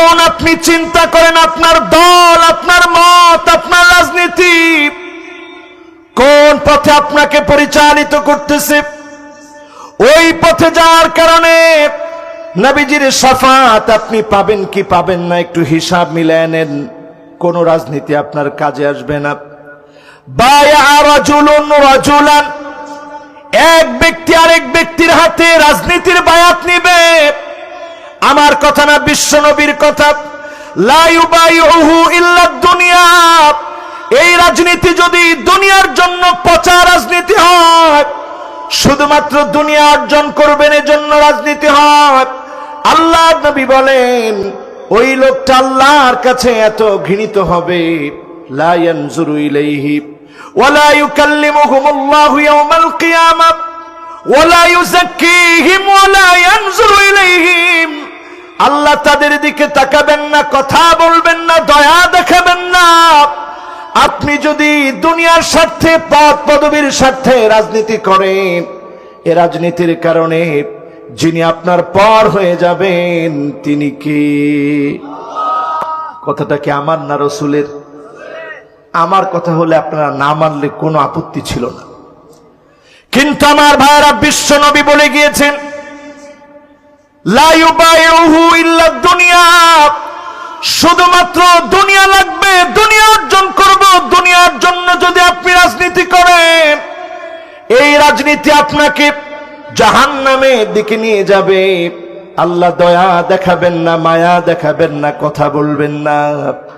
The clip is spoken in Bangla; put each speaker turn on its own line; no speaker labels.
এখন আপনি চিন্তা করেন আপনার দল, আপনার মত, আপনার রাজনীতি কোন পথে আপনাকে পরিচালিত করতেছে। ওই পথে যাওয়ার কারণে নবীজির শাফাত আপনি পাবেন কি পাবেন না একটু হিসাব মিলায় নেন। কোন রাজনীতি আপনার কাজে আসবে না। বায়া রাজুলুন রাজুলান, এক ব্যক্তি আরেক ব্যক্তির হাতে রাজনীতির বায়াত নিবে। আমার কথা না, বিশ্ব নবীর কথা। লা ইউবাইউহু ইল্লা দুনিয়া, এই রাজনীতি যদি দুনিয়ার জন্য পচা রাজনীতি হয়, শুধুমাত্র দুনিয়া অর্জন করবেন এজন্য রাজনীতি হয়, আল্লাহর নবী বলেন ওই লোকটা আল্লাহর কাছে এত ঘৃণিত হবে, লা ইয়ানজুরু ইলাইহি ওয়ালা ইউকাল্লিমুহুমুল্লাহু ইয়াওমাল কিয়ামাহ ওয়ালা ইউযাক্কিহিম ওয়ালা ইয়ানজুরু ইলাইহিম, আল্লাহ তাদের দিকে তাকাবেন না, কথা বলবেন না, দয়া দেখাবেন না। আপনি যদি দুনিয়ার স্বার্থে, পদ পদবীর স্বার্থে রাজনীতি করেন, এ রাজনীতির কারণে যিনি আপনার পর হয়ে যাবেন তিনি কি? কথাটা কি আমার না রাসূলের? আমার কথা হলে আপনারা না মানলে কোনো আপত্তি ছিল না, কিন্তু আমার ভাইরা বিশ্ব নবী বলে গিয়েছেন লা ইউবাইউহু ইল্লা দুনিয়া, শুধুমাত্র দুনিয়া লাগবে, দুনিয়া অর্জন করব, দুনিয়ার জন্য যদি আপনি রাজনীতি করেন, এই রাজনীতি আপনাকে জাহান্নামের দিকে নিয়ে যাবে। আল্লাহ দয়া দেখাবেন না, মায়া দেখাবেন না, কথা বলবেন না।